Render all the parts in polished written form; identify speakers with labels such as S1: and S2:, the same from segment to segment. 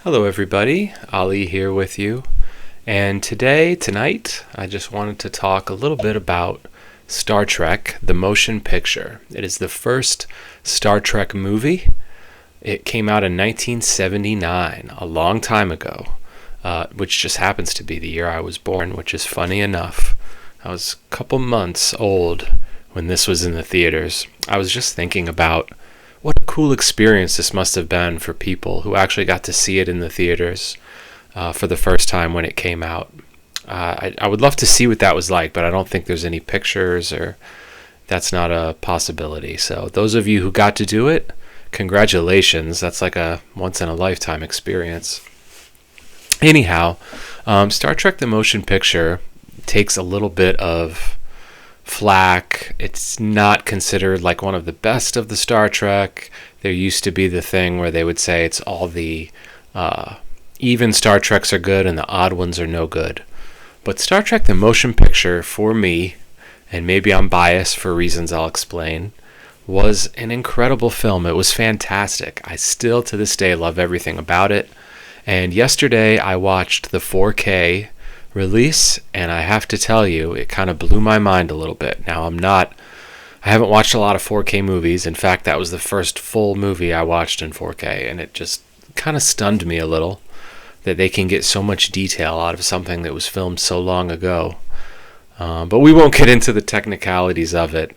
S1: Hello everybody, Ali here with you. And tonight, I just wanted to talk a little bit about Star Trek, the motion picture. It is the first Star Trek movie. It came out in 1979, a long time ago, which just happens to be the year I was born, which is funny enough. I was a couple months old when this was in the theaters. I was just thinking about what a cool experience this must have been for people who actually got to see it in the theaters for the first time when it came out. I would love to see what that was like, but I don't think there's any pictures, or that's not a possibility. So those of you who got to do it, congratulations. That's like a once-in-a-lifetime experience. Anyhow, Star Trek the Motion Picture takes a little bit of flack. It's not considered like one of the best of the Star Trek. There used to be the thing where they would say it's all the even Star Treks are good and the odd ones are no good. But Star Trek the Motion Picture, for me, and maybe I'm biased for reasons I'll explain, was an incredible film. It was fantastic. I still to this day love everything about it. And yesterday I watched the 4K release, and I have to tell you, it kind of blew my mind a little bit. Now, I haven't watched a lot of 4K movies. In fact, that was the first full movie I watched in 4K, and it just kind of stunned me a little that they can get so much detail out of something that was filmed so long ago. But we won't get into the technicalities of it.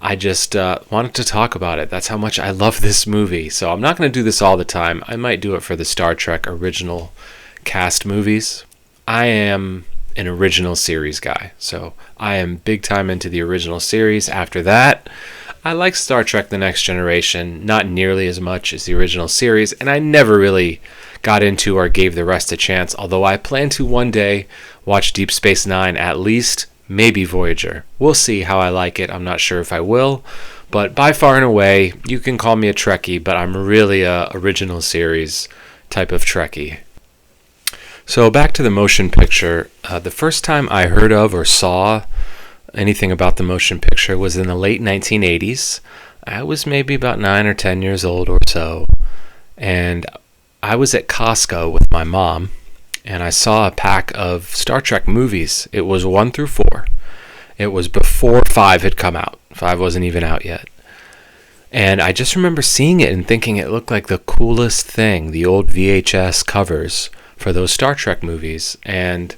S1: I just wanted to talk about it. That's how much I love this movie. So I'm not going to do this all the time. I might do it for the Star Trek original cast movies. I am an original series guy, so I am big time into the original series. After that, I like Star Trek The Next Generation, not nearly as much as the original series, and I never really got into or gave the rest a chance, although I plan to one day watch Deep Space Nine at least, maybe Voyager. We'll see how I like it. I'm not sure if I will, but by far and away, you can call me a Trekkie, but I'm really a original series type of Trekkie. So back to the motion picture. The first time I heard of or saw anything about the motion picture was in the late 1980s. I was maybe about 9 or 10 years old or so, and I was at Costco with my mom, and I saw a pack of Star Trek movies. It was 1 through 4. It was before 5 had come out. 5 wasn't even out yet. And I just remember seeing it and thinking it looked like the coolest thing, the old VHS covers for those Star Trek movies. And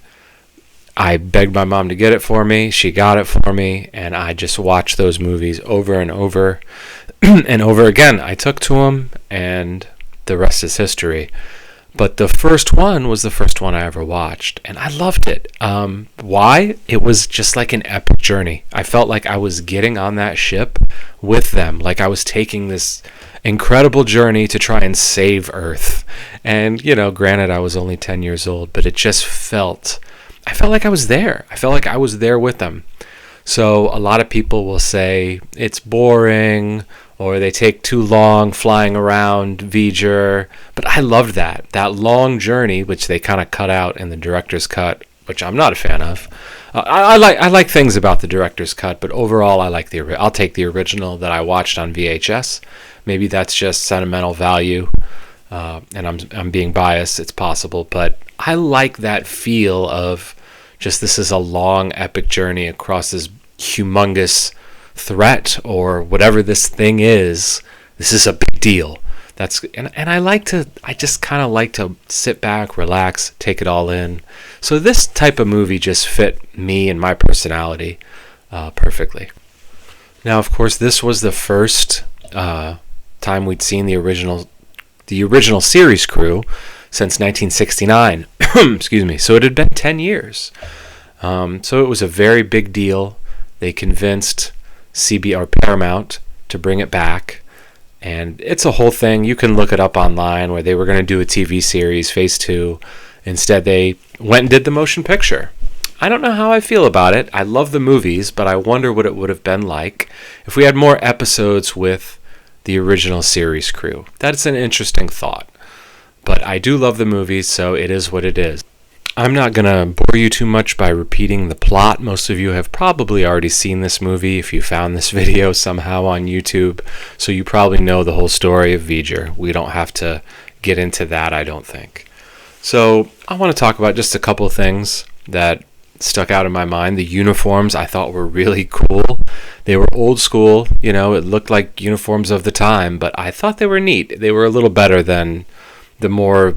S1: I begged my mom to get it for me. She got it for me, and I just watched those movies over and over and over again. I took to them, and the rest is history. But the first one was the first one I ever watched, and I loved it. Why? It was just like an epic journey. I felt like I was getting on that ship with them, like I was taking this incredible journey to try and save Earth. And, granted, I was only 10 years old, but it just I felt like I was there. I felt like I was there with them. So a lot of people will say it's boring, or they take too long flying around Voyager. But I loved that long journey, which they kind of cut out in the director's cut, which I'm not a fan of. I like things about the director's cut, but overall I'll take the original that I watched on VHS. Maybe that's just sentimental value, and I'm being biased. It's possible, but I like that feel of just this is a long epic journey across this humongous threat or whatever this thing is. This is a big deal. And I just kind of like to sit back, relax, take it all in. So this type of movie just fit me and my personality perfectly. Now, of course, this was the first time we'd seen the original series crew since 1969. Excuse me. So it had been 10 years. So it was a very big deal. They convinced Paramount to bring it back. And it's a whole thing. You can look it up online where they were going to do a TV series, Phase 2. Instead, they went and did the motion picture. I don't know how I feel about it. I love the movies, but I wonder what it would have been like if we had more episodes with the original series crew. That's an interesting thought. But I do love the movies, so it is what it is. I'm not going to bore you too much by repeating the plot. Most of you have probably already seen this movie if you found this video somehow on YouTube, so you probably know the whole story of Voyager. We don't have to get into that, I don't think. So I want to talk about just a couple things that stuck out in my mind. The uniforms I thought were really cool. They were old school, it looked like uniforms of the time, but I thought they were neat. They were a little better than the more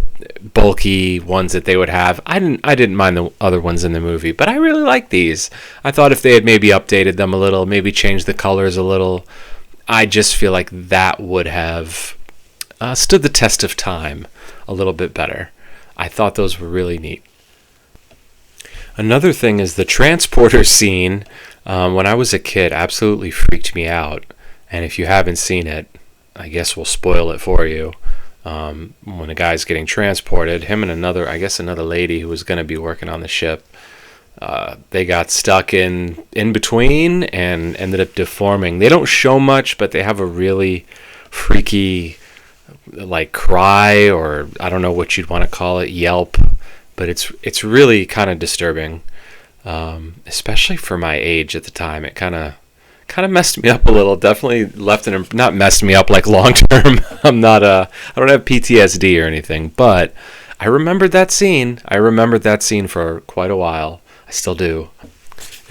S1: bulky ones that they would have. I didn't mind the other ones in the movie, but I really liked these. I thought if they had maybe updated them a little, maybe changed the colors a little, I just feel like that would have stood the test of time a little bit better. I thought those were really neat. Another thing is the transporter scene. When I was a kid, absolutely freaked me out. And if you haven't seen it, I guess we'll spoil it for you. When a guy's getting transported, him and another lady who was going to be working on the ship, they got stuck in between and ended up deforming. They don't show much, but they have a really freaky cry, or I don't know what you'd want to call it, yelp, but it's really kind of disturbing, especially for my age at the time. It kind of messed me up a little. Definitely left not messed me up like long term. I don't have PTSD or anything, but I remembered that scene. For quite a while. I still do.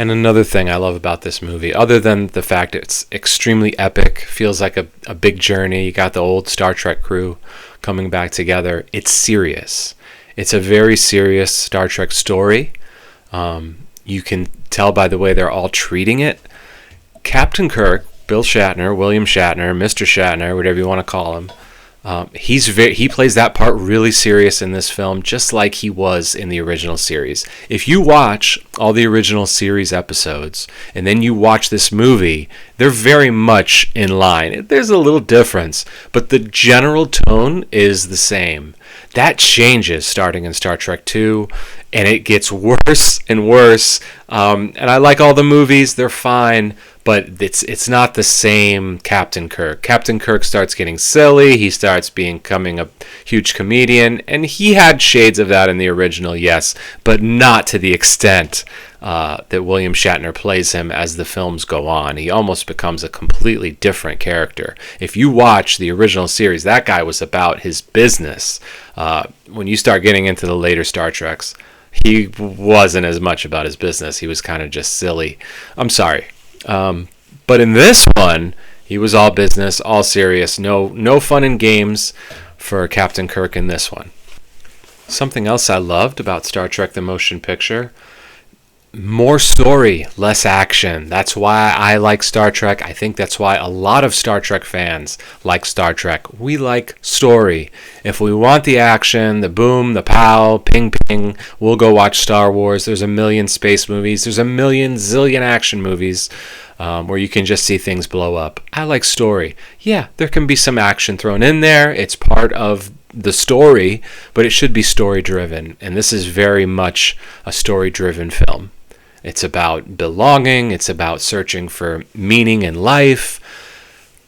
S1: And another thing I love about this movie, other than the fact it's extremely epic, feels like a big journey. You got the old Star Trek crew coming back together. It's serious. It's a very serious Star Trek story. You can tell by the way they're all treating it. Captain Kirk, Bill Shatner, William Shatner, Mr. Shatner, whatever you want to call him, he plays that part really serious in this film, just like he was in the original series. If you watch all the original series episodes and then you watch this movie, they're very much in line. There's a little difference, but the general tone is the same. That changes starting in Star Trek 2, and it gets worse and worse. And I like all the movies; they're fine. But it's not the same Captain Kirk. Captain Kirk starts getting silly. He starts becoming a huge comedian. And he had shades of that in the original, yes, but not to the extent that William Shatner plays him as the films go on. He almost becomes a completely different character. If you watch the original series, that guy was about his business. When you start getting into the later Star Treks, he wasn't as much about his business. He was kind of just silly. I'm sorry. But in this one, he was all business, all serious. No fun and games for Captain Kirk in this one. Something else I loved about Star Trek the Motion Picture, more story, less action. That's why I like Star Trek. I think that's why a lot of Star Trek fans like Star Trek. We like story. If we want the action, the boom, the pow, ping ping, we'll go watch Star Wars. There's a million space movies. There's a million zillion action movies where you can just see things blow up. I like story. Yeah, there can be some action thrown in there. It's part of the story, but it should be story driven. And this is very much a story driven film. It's about belonging. It's about searching for meaning in life.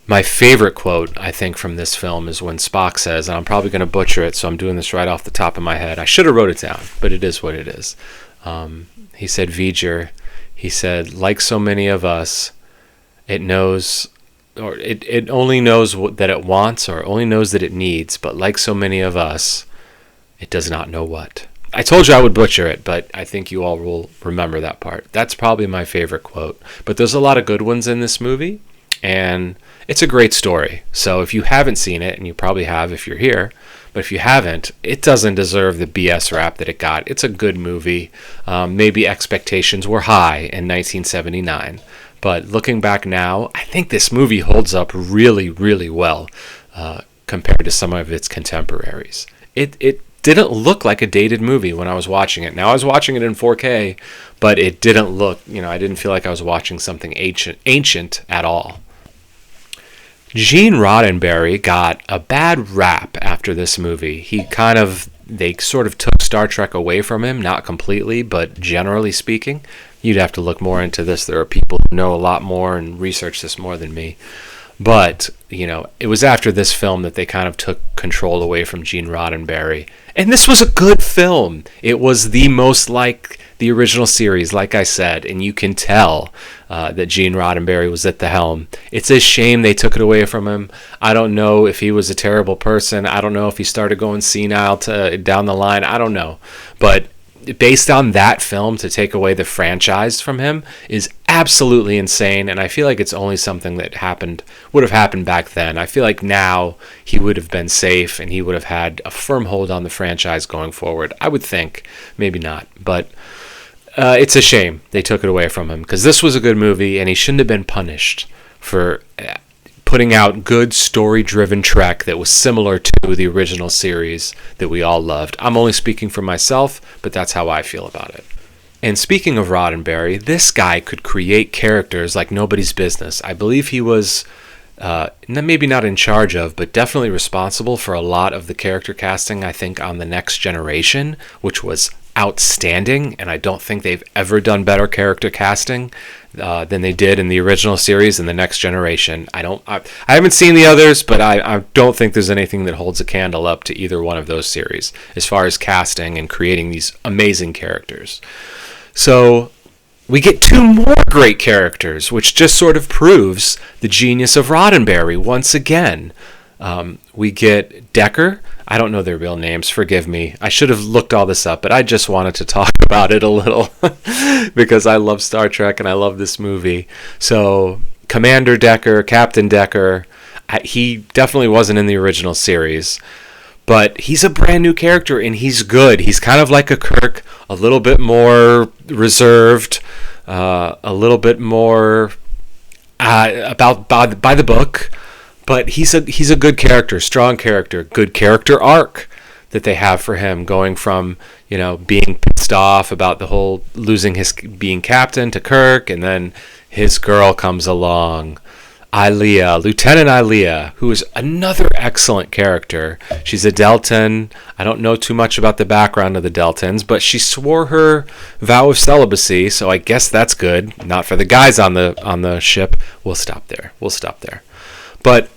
S1: My favorite quote, I think, from this film is when Spock says, and I'm probably going to butcher it, so I'm doing this right off the top of my head. I should have wrote it down, but it is what it is. He said, V'ger, he said, like so many of us, it knows, or it only knows that it wants, or only knows that it needs, but like so many of us, it does not know what. I told you I would butcher it, but I think you all will remember that part. That's probably my favorite quote. But there's a lot of good ones in this movie, and it's a great story. So if you haven't seen it, and you probably have if you're here, but if you haven't, it doesn't deserve the BS rap that it got. It's a good movie. Maybe expectations were high in 1979. But looking back now, I think this movie holds up really, really well compared to some of its contemporaries. It didn't look like a dated movie when I was watching it. Now I was watching it in 4K, but it didn't look, I didn't feel like I was watching something ancient at all. Gene Roddenberry got a bad rap after this movie. They sort of took Star Trek away from him, not completely, but generally speaking. You'd have to look more into this. There are people who know a lot more and research this more than me. But, it was after this film that they kind of took control away from Gene Roddenberry. And this was a good film. It was the most like the original series, like I said, and you can tell that Gene Roddenberry was at the helm. It's a shame they took it away from him. I don't know if he was a terrible person. I don't know if he started going senile down the line. I don't know. But based on that film, to take away the franchise from him is absolutely insane, and I feel like it's only something that would have happened back then. I feel like now he would have been safe and he would have had a firm hold on the franchise going forward. I would think, maybe not, but it's a shame they took it away from him, because this was a good movie and he shouldn't have been punished for putting out good story-driven Trek that was similar to the original series that we all loved. I'm only speaking for myself, but that's how I feel about it. And speaking of Roddenberry, this guy could create characters like nobody's business. I believe he was maybe not in charge of, but definitely responsible for a lot of the character casting, I think, on The Next Generation, which was outstanding, and I don't think they've ever done better character casting than they did in the original series and The Next Generation. I haven't seen the others, but I don't think there's anything that holds a candle up to either one of those series as far as casting and creating these amazing characters. So we get two more great characters, which just sort of proves the genius of Roddenberry once again. We get Decker. I don't know their real names, forgive me. I should have looked all this up, but I just wanted to talk about it a little because I love Star Trek and I love this movie. So Commander Decker, Captain Decker, he definitely wasn't in the original series, but he's a brand new character and he's good. He's kind of like a Kirk, a little bit more reserved, a little bit more by the book. But he's a good character, strong character, good character arc that they have for him, going from, being pissed off about the whole losing his being captain to Kirk, and then his girl comes along, Lieutenant Ilia, who is another excellent character. She's a Deltan. I don't know too much about the background of the Deltans, but she swore her vow of celibacy, so I guess that's good. Not for the guys on the ship. We'll stop there. But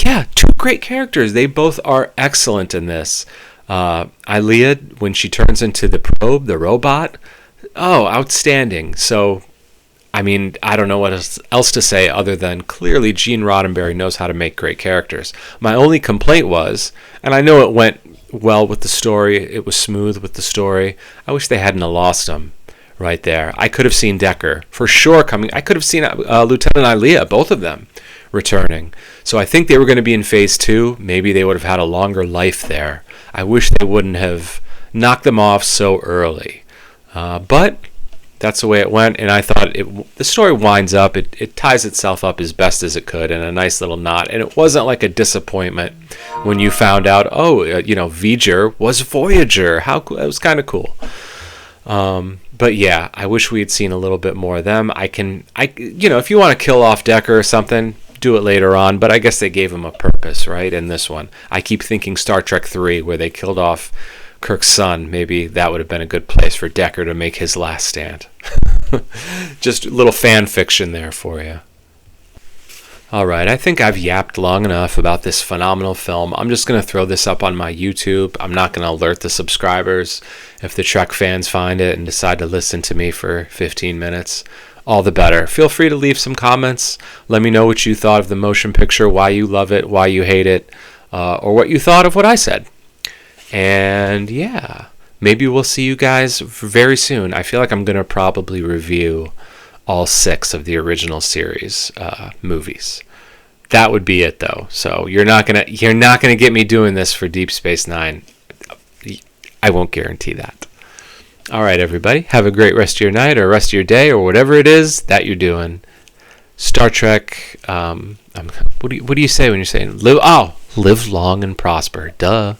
S1: yeah, two great characters. They both are excellent in this. Ilia, when she turns into the probe, the robot, outstanding. So, I mean, I don't know what else to say other than clearly Gene Roddenberry knows how to make great characters. My only complaint was, and I know it went well with the story, it was smooth with the story, I wish they hadn't lost him right there. I could have seen Decker for sure coming. I could have seen Lieutenant Ilia, both of them, returning. So I think they were going to be in phase 2. Maybe they would have had a longer life there. I wish they wouldn't have knocked them off so early. But that's the way it went, and I thought the story winds up, it ties itself up as best as it could in a nice little knot, and it wasn't like a disappointment when you found out, V'ger was Voyager. It was kind of cool. But yeah, I wish we had seen a little bit more of them. If you want to kill off Decker or something, do it later on, but I guess they gave him a purpose, right, in this one. I keep thinking Star Trek 3, where they killed off Kirk's son. Maybe that would have been a good place for Decker to make his last stand. Just a little fan fiction there for you. Alright, I think I've yapped long enough about this phenomenal film. I'm just going to throw this up on my YouTube. I'm not going to alert the subscribers. If the Trek fans find it and decide to listen to me for 15 minutes, all the better. Feel free to leave some comments. Let me know what you thought of the motion picture, why you love it, why you hate it, or what you thought of what I said. And yeah, maybe we'll see you guys very soon. I feel like I'm going to probably review all 6 of the original series movies. That would be it, though. So you're not gonna get me doing this for Deep Space Nine. I won't guarantee that. All right, everybody. Have a great rest of your night or rest of your day or whatever it is that you're doing. Star Trek. What do you say when you're saying live long and prosper? Duh.